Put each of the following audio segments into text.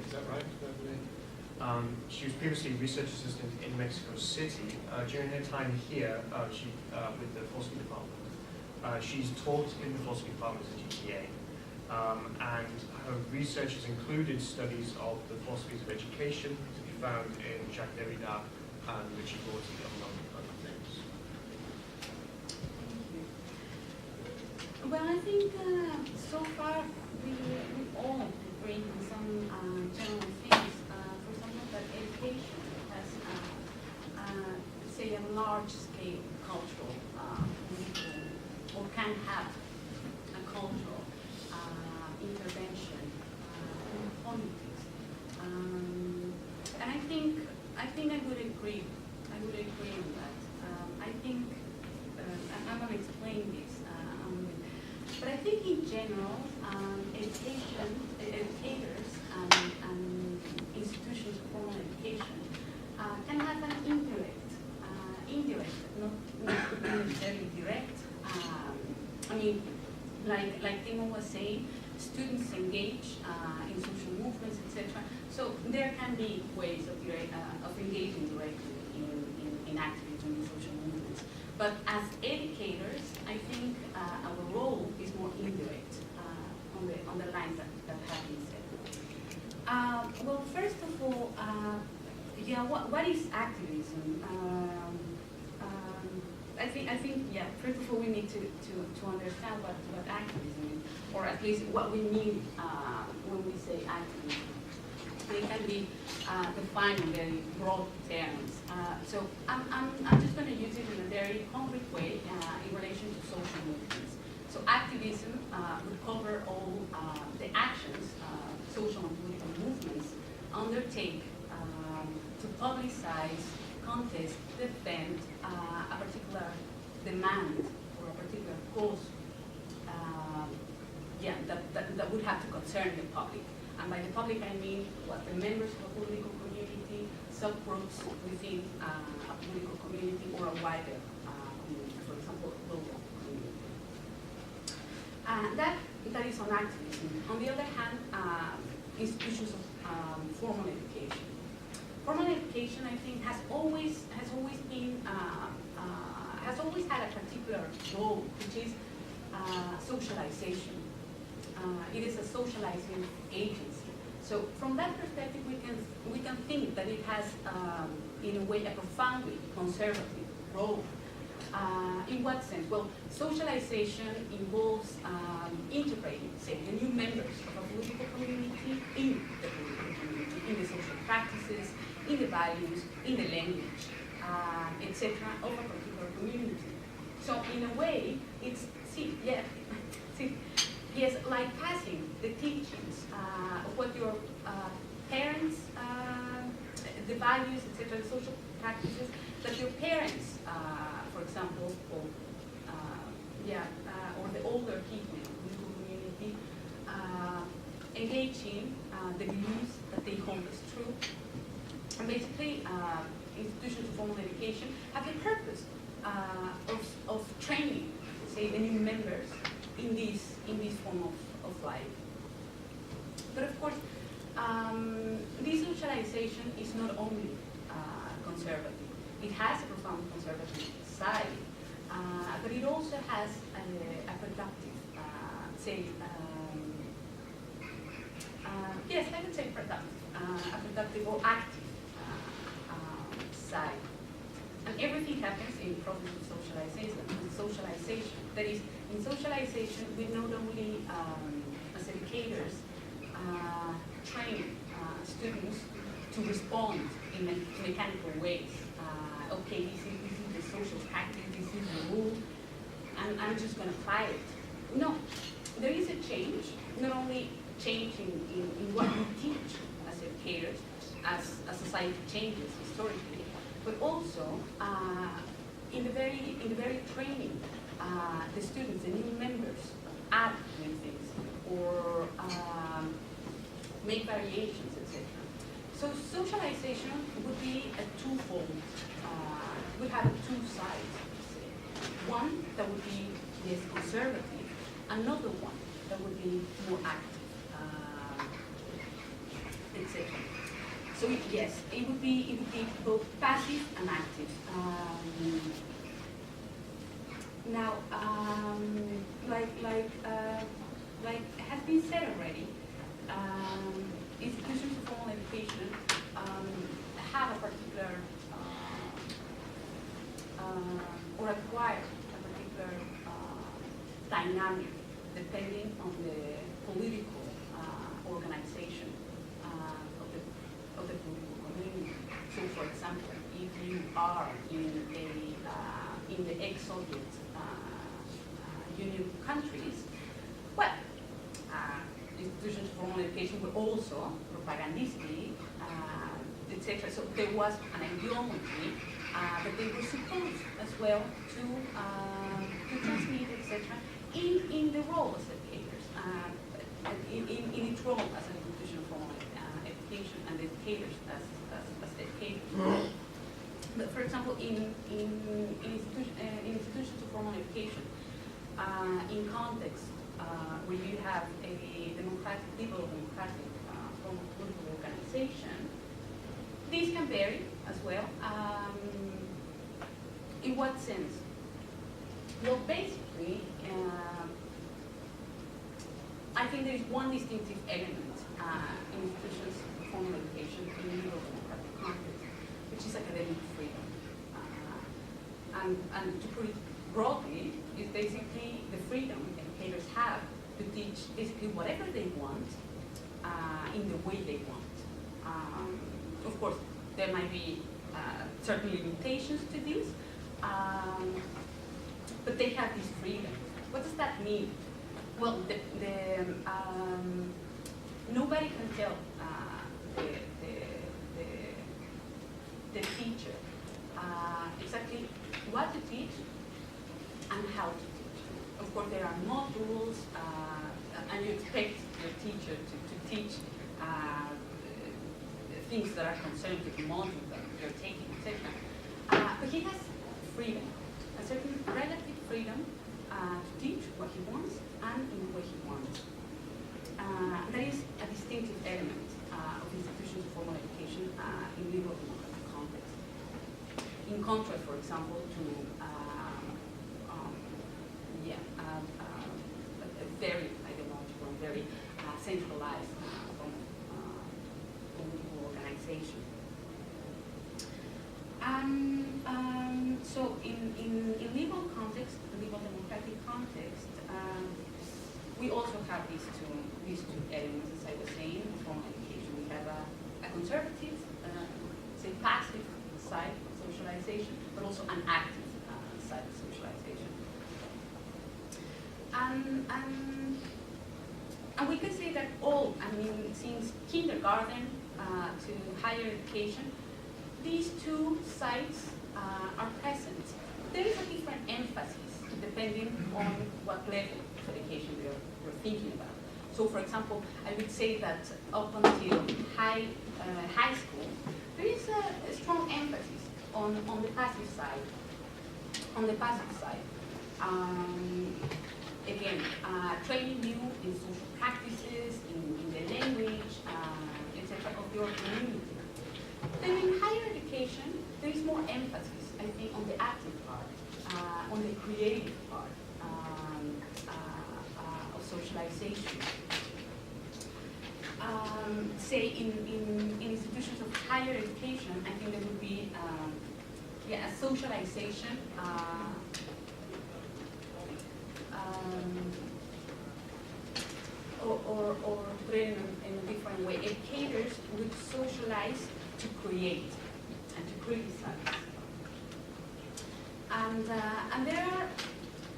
Is that right? She was previously research assistant in Mexico City. During her time here, with the philosophy department, she's taught in the philosophy department at GTA, and her research has included studies of the philosophies of education to be found in Jacques Derrida and Richard Rorty, among other things. Well, I think so far we all agree on some general things. For example, that education has, say, a large-scale cultural, or can have a cultural intervention in politics. And I think I would agree. I would agree on that. I think, and I'm going to explain this. But I think in general, educators and institutions of formal education can have an indirect, not necessarily direct. I mean, like Timo was saying, students engage in social movements, etc. So there can be ways of engaging directly in activism in social movements. But as educators, I think our role is more indirect on the lines that have been said. Well, first of all, what is activism? I think, first of all, we need to understand what activism is, or at least what we mean when we say activism. And it can be defined in very broad terms. So I'm just going to use it in a very concrete way in relation to social movements. So activism would cover all the actions social and political movements undertake to publicize, contest, defend a particular demand or a particular cause that would have to concern the public. And by the public, I mean what the members of a political community, subgroups within a political community, or a wider community, for example, a global community. That is on activism. On the other hand, institutions of formal education. Formal education, I think, has always had a particular role, which is socialization. It is a socializing agency. So from that perspective, we can think that it has, in a way, a profoundly conservative role. In what sense? Well, socialization involves integrating, say, the new members of a political community in the political community, in the social practices, in the values, in the language, etc., of a particular community. So in a way, it's yes, like passing the teachings of what your parents, the values, etc., the social practices that your parents, for example, or the older people in the political community, engage in the beliefs that they hold as true. And basically, institutions of formal education have the purpose of training, say, the new members in this form of life. But of course, this socialization is not only conservative. It has a profound conservative side, but it also has a productive, yes, I would say productive, a productive or active side. And everything happens in process of socialization. That is, in socialization, we not only, as educators, train students to respond in mechanical ways. Okay, this is the social practice, this is the rule, and I'm just going to apply it. No, there is a change, not only change in what we teach as educators, as society changes historically, but also in the very training, the students, the new members, add new things or make variations, etc. So socialization would be a twofold, would have two sides. One that would be less conservative, another one that would be more active, etc. etc. So yes, it would be both passive and active. Now, like has been said already, institutions of formal education have a particular or acquire a particular dynamic depending on the political organization of the political community. So, for example, if you are in the ex-Soviet Union countries, well, institutions of formal education were also propagandistic, etc. So there was an ideology that they were supposed as well to transmit, etc. In the role as educators, in its role as an institution of formal education and educators as educators. But for example, in institutions of formal education, in context where you have a liberal democratic form of political organization, these can vary as well. In what sense? Well, basically, I think there is one distinctive element in institutions of formal education in the liberal democratic context, which is academic freedom. And to put it broadly, is basically the freedom educators have to teach basically whatever they want in the way they want. Of course, there might be certain limitations to this, but they have this freedom. What does that mean? Well, nobody can tell the teacher exactly what to teach and how to teach. Of course, there are modules, and you expect your teacher to teach things that are concerned with the module that you're taking, etc. But he has freedom, a certain relative freedom to teach what he wants and in the way he wants. That is a distinctive element of institutions of formal education in liberal democratic context. In contrast, for example, to a very ideological and very centralized form of political organization. So in liberal context, liberal democratic context, we also have these two elements, as I was saying, in formal education. We have a conservative, say passive side of socialization, but also an active side of socialization. And we can say that since kindergarten to higher education, these two sides are present. There is a different emphasis depending on what level of education we're thinking about. So, for example, I would say that up until high school, there is a strong emphasis on the passive side. On the passive side, again, training you in social practices, in the language, etc. of your community. Then in higher education, there is more emphasis, I think, on the active part, on the creative part of socialization. Say in institutions of higher education, I think there would be a socialization. Or to put it in a different way, educators would socialize to create and to criticize. And there are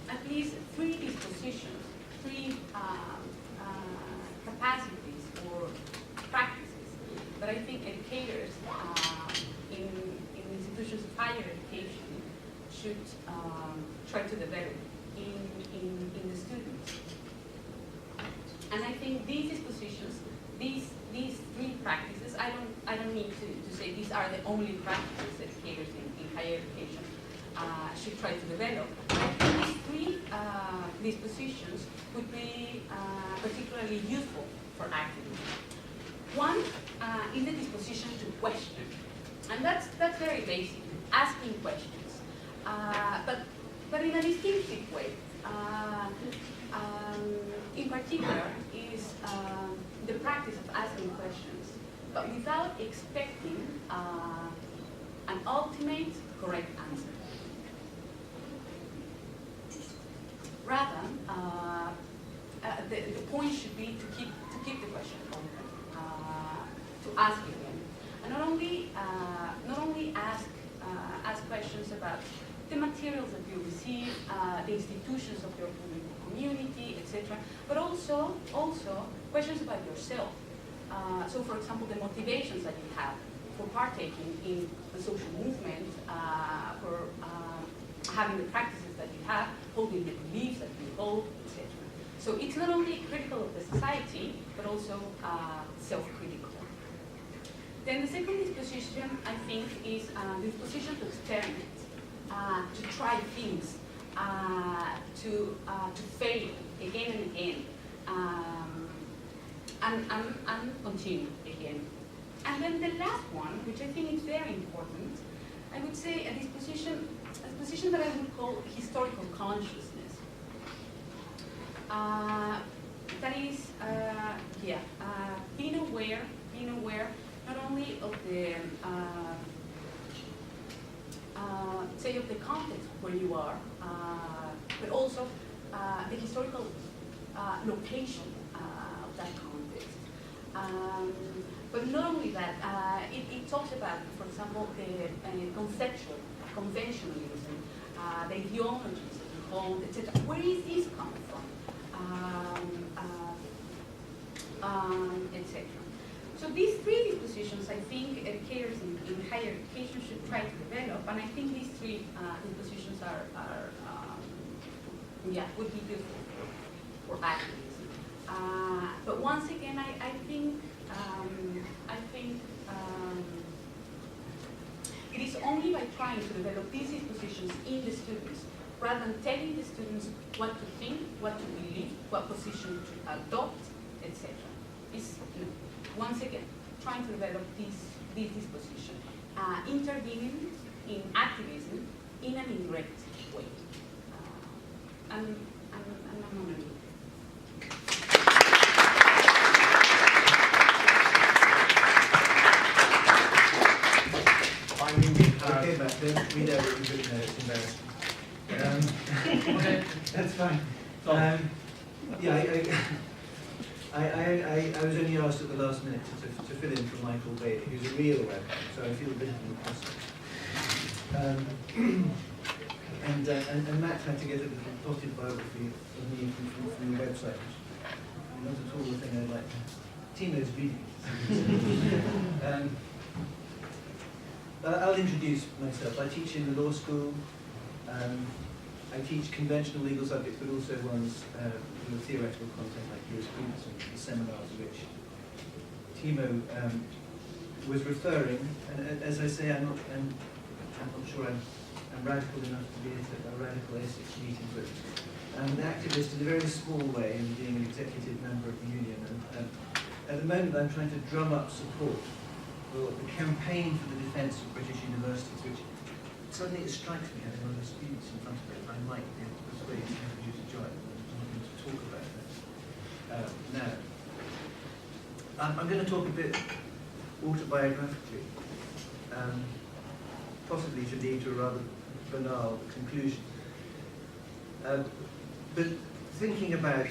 at least three dispositions, three capacities or practices that I think educators in institutions of higher education should try to develop in the students. And I think these dispositions, these three practices, I don't need to say these are the only practices educators in higher education should try to develop. I think these three dispositions would be particularly useful for activism. One is the disposition to question, and that's very basic, asking questions, but in a distinctive way. In particular, is the practice of asking questions, but without expecting an ultimate correct answer. Rather, the point should be to keep the question open, to ask again, and not only ask questions about the materials that you receive, the institutions of your community, etc., but also questions about yourself. So, for example, the motivations that you have for partaking in the social movement, for having the practices that you have, holding the beliefs that you hold, etc. So it's not only critical of the society, but also self-critical. Then the second disposition, I think, is the disposition to experiment, to try things, to fail again and again, and continue again. And then the last one, which I think is very important, I would say a disposition that I would call historical consciousness. That is, being aware not only of the, say, of the context where you are, but also the historical location of that context. But not only that, it talks about, for example, the conceptual conventionalism, the ideologies that you hold, etc. Where is this coming from? Etc. So these three dispositions, I think, educators in higher education should try to develop, and I think these three dispositions would be useful for activism. But once again, I think it is only by trying to develop these dispositions in the students, rather than telling the students what to think, what to believe, what position to adopt, etc. Is, once again, trying to develop this disposition, intervening in activism in an indirect way. And I'm going to leave. Okay, Matt, don't read out what you've written there, it's embarrassing. Okay. That's fine. I was only asked at the last minute to fill in for Michael Bailey, who's a real webman, so I feel a bit impressive. And Matt had to get a little potted biography of me from your website, which not at all the thing I'd like to. Tino's reading it. I'll introduce myself. I teach in the law school. I teach conventional legal subjects, but also ones with theoretical content like jurisprudence and the seminars which Timo was referring. And as I say, I'm not sure I'm radical enough to be at a radical ethics meeting, but I'm an activist in a very small way in being an executive member of the union. And at the moment, I'm trying to drum up support for the campaign for the defence of British universities, which suddenly it strikes me, having one of the students in front of it, I might be able to persuade him to use a job and to talk about that now. I'm going to talk a bit autobiographically, possibly to lead to a rather banal conclusion. But thinking about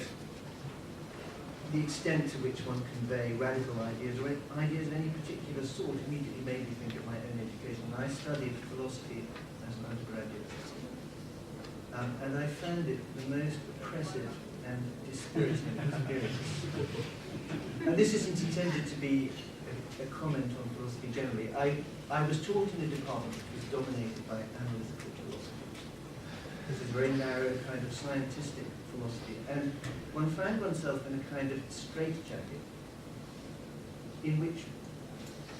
the extent to which one convey radical ideas, or ideas of any particular sort, immediately made me think of my own education. I studied philosophy as an undergraduate, and I found it the most oppressive and dispiriting experience. And this isn't intended to be a comment on philosophy generally. I was taught in a department that was dominated by analytical philosophy. This is a very narrow kind of scientistic philosophy, and one found oneself in a kind of straitjacket in which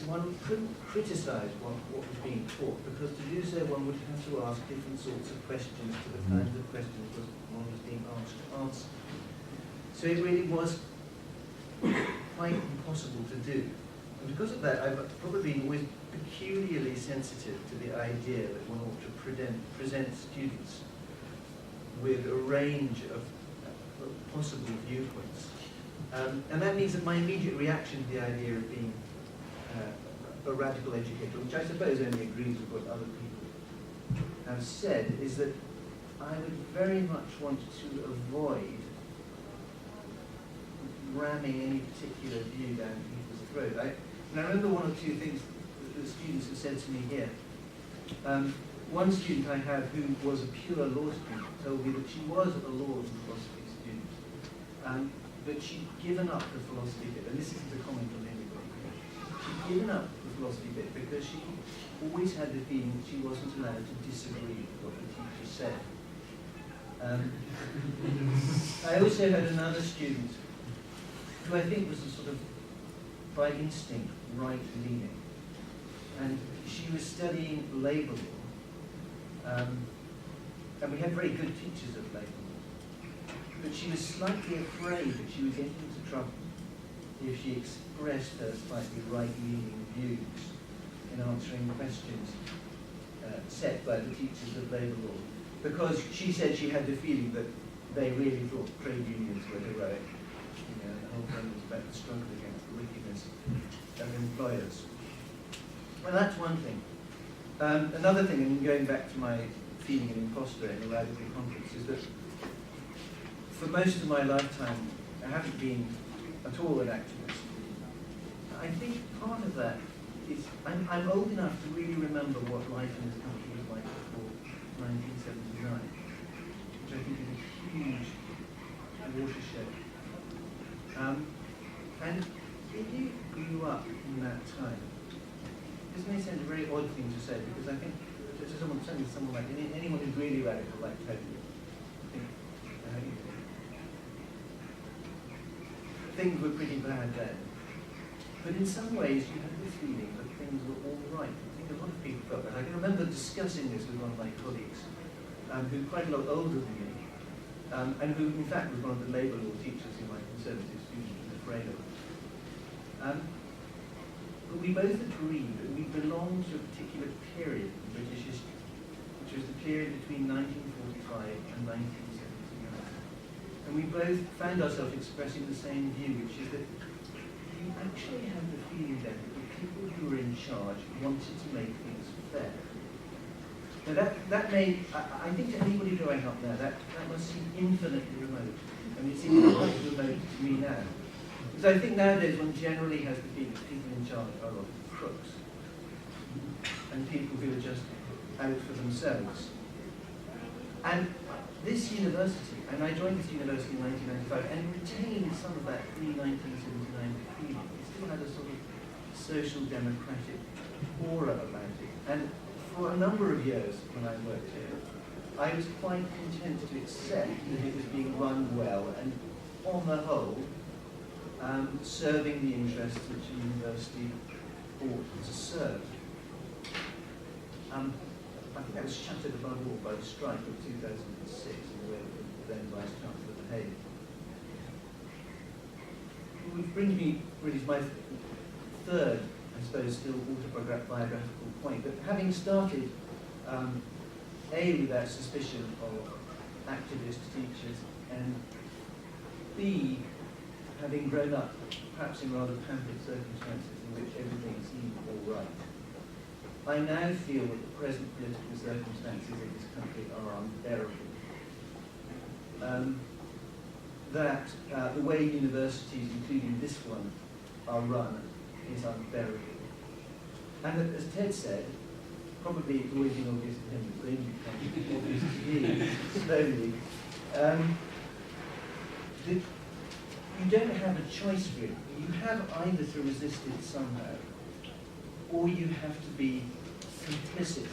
one couldn't criticize what was being taught, because to do so one would have to ask different sorts of questions to the kinds of questions that one was being asked to answer. So it really was quite impossible to do. And because of that, I've probably been always peculiarly sensitive to the idea that one ought to present students with a range of possible viewpoints. And that means that my immediate reaction to the idea of being a radical educator, which I suppose only agrees with what other people have said, is that I would very much want to avoid ramming any particular view down people's throat. And I remember one or two things that the students have said to me here. One student I had who was a pure law student told me that she was a law and philosophy student, but she'd given up the philosophy bit, and this isn't a comment on anybody. She'd given up the philosophy bit because she always had the feeling that she wasn't allowed to disagree with what the teacher said. I also had another student who I think was a sort of, by instinct, right-leaning. And she was studying labour law. And we had very good teachers of labour law. But she was slightly afraid that she would get into trouble if she expressed her slightly right-leaning views in answering questions set by the teachers of labour law. Because she said she had the feeling that they really thought trade unions were heroic. You know, the whole thing was about the struggle against the wickedness of employers. Well, that's one thing. Another thing, and going back to my feeling an imposter in a radical conference, is that for most of my lifetime, I haven't been at all an activist. I think part of that is I'm old enough to really remember what life in this country was like before 1979, which I think is a huge watershed. And if you grew up in that time, this may sound a very odd thing to say, because I think certainly someone like anyone who's really radical, like Toby, I think things were pretty bad then. But in some ways, you had the feeling that things were all right. I think a lot of people felt that. I can remember discussing this with one of my colleagues, who's quite a lot older than me, and who, in fact, was one of the labour law teachers who my conservative student was afraid of. But we both agreed that we belonged to a particular period in British history, which was the period between 1945 and 1979. And we both found ourselves expressing the same view, which is that you actually had the feeling then that the people who were in charge wanted to make things fair. Now that may, I think to anybody growing up there, that must seem infinitely remote. I mean, it seems quite remote to me now. Because I think nowadays one generally has the feeling that people in charge are a lot of crooks. And people who are just out for themselves. And this university, and I joined this university in 1995, and retained some of that pre-1979 feeling. It still had a sort of social democratic aura about it. And for a number of years when I worked here, I was quite content to accept that it was being run well, and on the whole, serving the interests which a university ought to serve. I think that was shattered above all by the strike of 2006 in the way that the then Vice Chancellor behaved. Which brings me really to my third, I suppose, still autobiographical point, that having started, A, with that suspicion of activist teachers, and B, having grown up, perhaps in rather pampered circumstances in which everything seemed all right, I now feel that the present political circumstances of this country are unbearable. That the way universities, including this one, are run is unbearable. And that, as Ted said, probably it's always been obvious to him, but then become obvious to me slowly, that you don't have a choice really. You have either to resist it somehow, or you have to be complicit.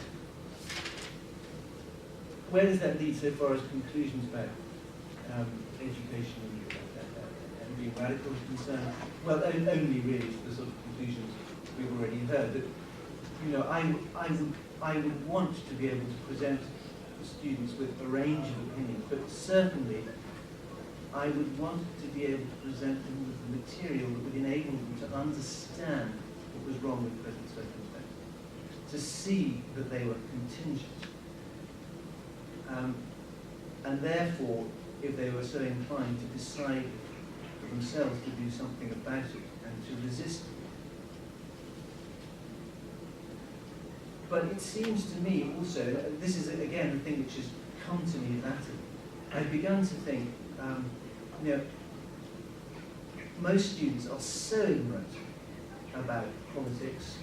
Where does that lead so far as conclusions about education and being radical is concerned? Well, only really to the sort of conclusions we've already heard. That, you know, I would want to be able to present students with a range of opinions, but certainly I would want to be able to present them with the material that would enable them to understand what was wrong with present circumstances, to see that they were contingent. And therefore, if they were so inclined, to decide for themselves to do something about it and to resist it. But it seems to me also, this is again a thing which has come to me latterly, I've begun to think, most students are so ignorant about politics.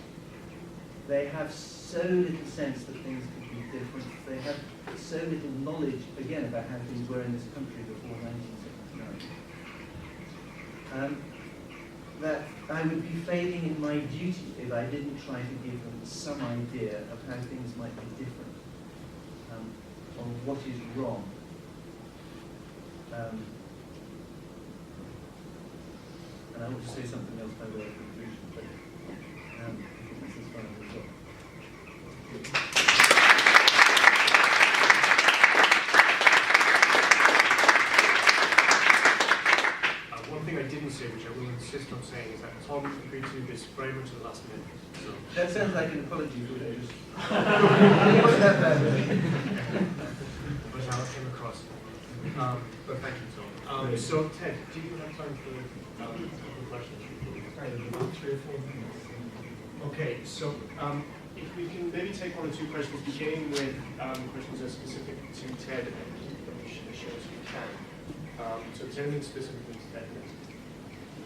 They have so little sense that things could be different. They have so little knowledge, again, about how things were in this country before 1979. That I would be failing in my duty if I didn't try to give them some idea of how things might be different, on what is wrong. And I want to say something else by way of conclusion, but I think this is fine as well. One thing I didn't say, which I will insist on saying, is that Tom agreed to do this very much at the last minute. So. That sounds like an apology for what I just... It wasn't that bad, really. But how it came across. But thank you, Tom. So, Ted, do you have time for questions? About 3 or 4 minutes. Okay, so if we can maybe take 1 or 2 questions, beginning with questions that are specific to Ted, and which shows you can. So, is there anything specific to Ted?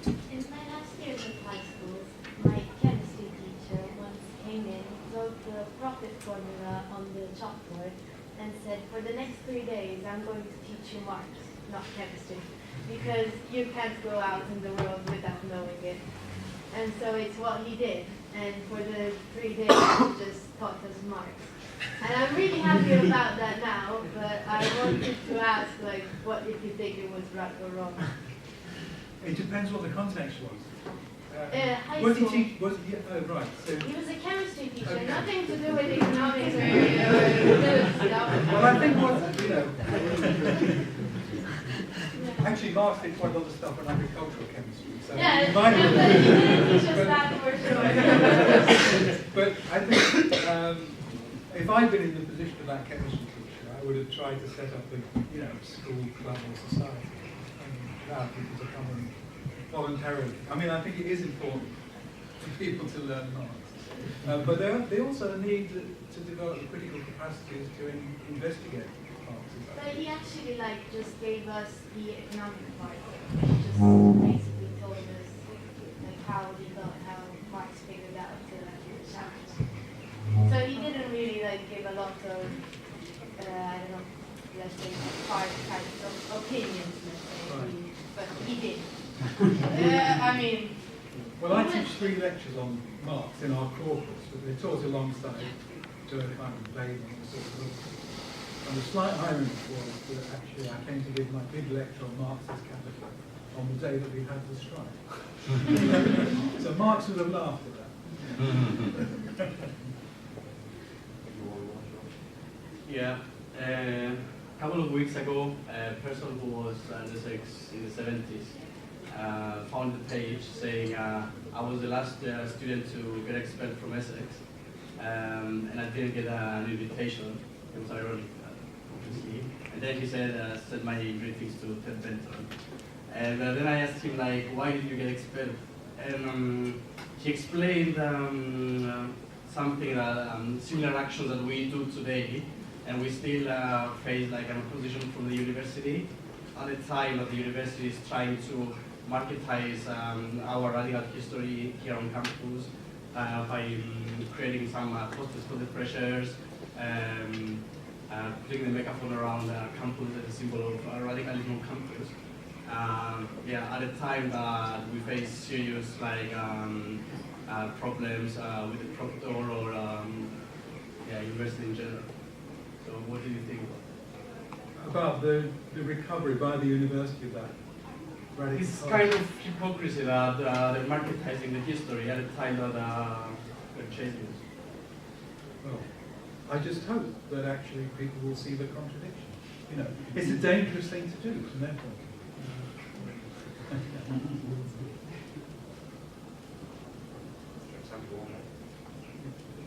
In my last years of high school, my chemistry teacher once came in, wrote the profit formula on the chalkboard, and said, for the next 3 days, I'm going to teach you Marx, not chemistry, because you can't go out in the world without knowing it. And so it's what he did, and for the 3 days, he just taught us Marx. And I'm really happy about that now, but I wanted to ask, what if you think it was right or wrong? It depends what the context was. High Was he school. teach? Was he? Oh, right. So. He was a chemistry teacher, Okay. nothing to do with economics or stuff. Well, I think actually, Marx did quite a lot of stuff on agricultural chemistry. So Yeah, he might have- but he didn't teach us that for sure. But I think if I'd been in the position of that chemistry teacher, I would have tried to set up a school club or society and allow people to come and voluntarily. I mean, I think it is important for people to learn Marx. But they also need to develop the critical capacities to investigate Marxism. But he actually just gave us the economic part. He just basically told us how Marx figured out the challenge. So he didn't really give a lot of I don't know, let's say hard types of opinions, let's say. Right. But he did. I mean. Well, I teach 3 lectures on Marx in our corpus, but they're taught alongside Durkheim and Weber and sort of. And the slight irony was that actually I came to give my big lecture on Marxist capital on the day that we had the strike. So Marx would have laughed at that. Yeah, a couple of weeks ago, a person who was in the 70s found the page saying I was the last student to get expelled from Essex, and I didn't get an invitation. It was ironic, obviously. And then he said my greetings to Ted Benton. And then I asked him, why did you get expelled? And he explained something that similar actions that we do today, and we still face an opposition from the university at the time that the university is trying to marketize our radical history here on campus by creating some posters for the freshers, putting the megaphone around campus as a symbol of radicalism on campus. At a time that we face serious problems with the proctor or university in general. So what do you think About the recovery by the university of that radical It's culture? kind of hypocrisy that they're marketizing the history at a time that they're chasing us. Well, I just hope that actually people will see the contradiction. It's a dangerous thing to do from their point of view.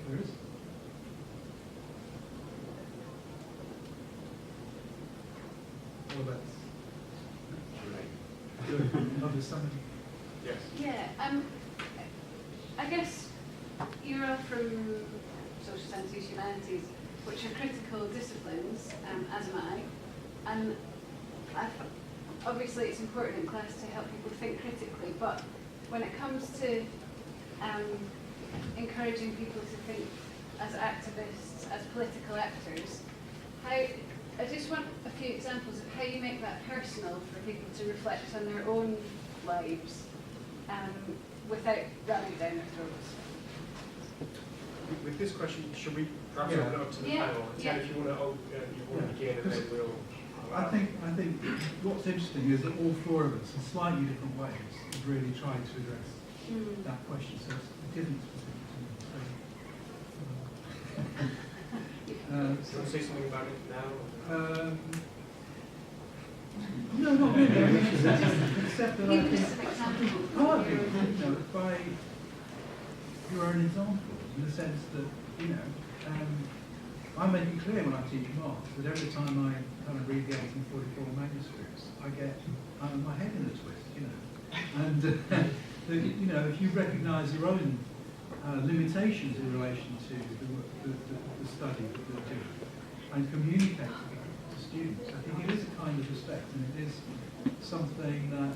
There is. Well, that's good. Oh, there's somebody. Yes. Yeah, I guess you're from social sciences, humanities, which are critical disciplines, as am I, and obviously it's important in class to help people think critically, but when it comes to encouraging people to think as activists, as political actors, I just want a few examples of how you make that personal for people to reflect on their own lives without ramming it down their throats. With this question, should we perhaps Yeah. open it up to the Yeah, panel? yeah. Ted, if you want to begin, and then we'll. I think what's interesting is that all four of us, in slightly different ways, have really tried to address that question. So it isn't specific to me. Do you want to say something about it now? No, not really. Except that I Give us think some examples. partly, by your own examples, in the sense that, I make it clear when I teach maths that every time I kind of read the 1844 manuscripts, I get my head in a twist, And, if you recognise your own limitations in relation to the study that you're doing and communicate that to students, I think it is a kind of respect, and it is something that,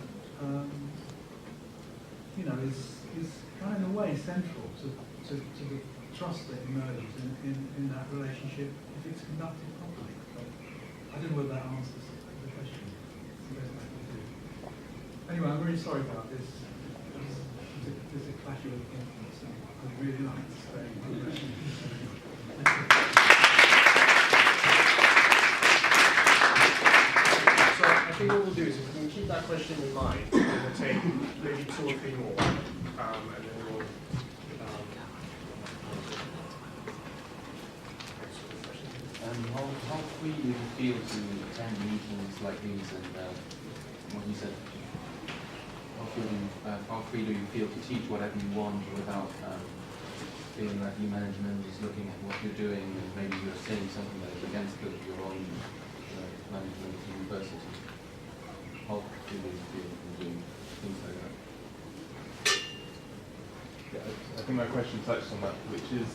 is kind of in a way central to the trust that emerges in that relationship if it's conducted properly. But I don't know whether that answers the question. It's the best I can do. Anyway, I'm really sorry about this. There's a clash of influence. I'd really like to stay. So I think what we'll do is we can keep that question in mind, and we'll take maybe 2 or 3 more, and then we'll. How free do you feel to attend meetings like these, and what you said? How free do you feel to teach whatever you want without feeling like your management is looking at what you're doing and maybe you're saying something that is against your own management at university? How free do you feel from doing things like that? Yeah, I think my question touched on that, which is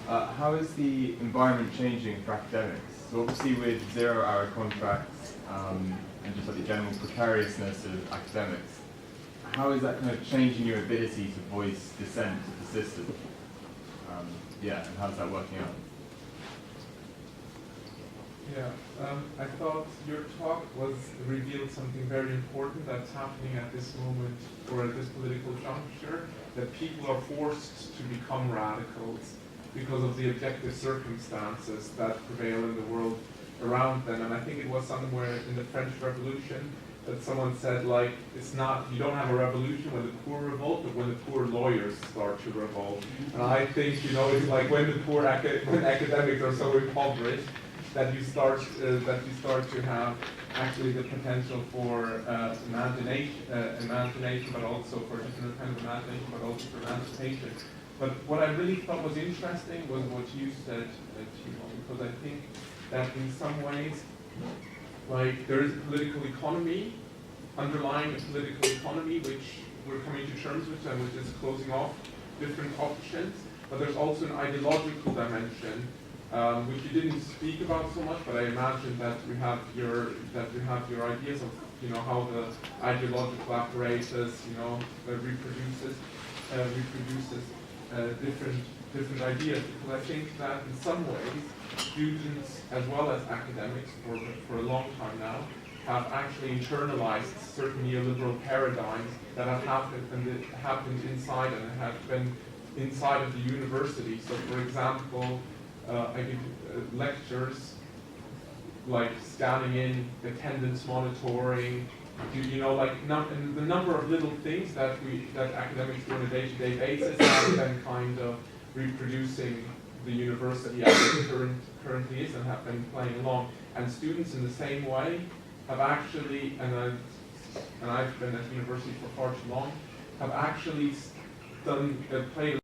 how is the environment changing for academics? So obviously with 0-hour contracts and just like the general precariousness of academics, how is that kind of changing your ability to voice dissent of the system? And how's that working out? Yeah, I thought your talk revealed something very important that's happening at this moment or at this political juncture, that people are forced to become radicals because of the objective circumstances that prevail in the world around them. And I think it was somewhere in the French Revolution that someone said, like, it's not, you don't have a revolution when the poor revolt, but when the poor lawyers start to revolt. And I think, it's like when when academics are so impoverished that you start to have actually the potential for imagination, but also for different kind of imagination, but also for emancipation. But what I really thought was interesting was what you said, because I think that in some ways, like, there is a political economy, underlying a political economy, which we're coming to terms with and which is closing off different options. But there's also an ideological dimension, which you didn't speak about so much, but I imagine that we have your ideas of how the ideological apparatus reproduces different ideas. Because I think that in some ways students as well as academics for a long time now have actually internalized certain neoliberal paradigms that have happened inside and have been inside of the university. So for example, I give lectures like scanning in, attendance monitoring, the number of little things that academics do on a day-to-day basis have been kind of reproducing the university as it currently is and have been playing along. And students in the same way have actually, and I've been at university for far too long, have actually played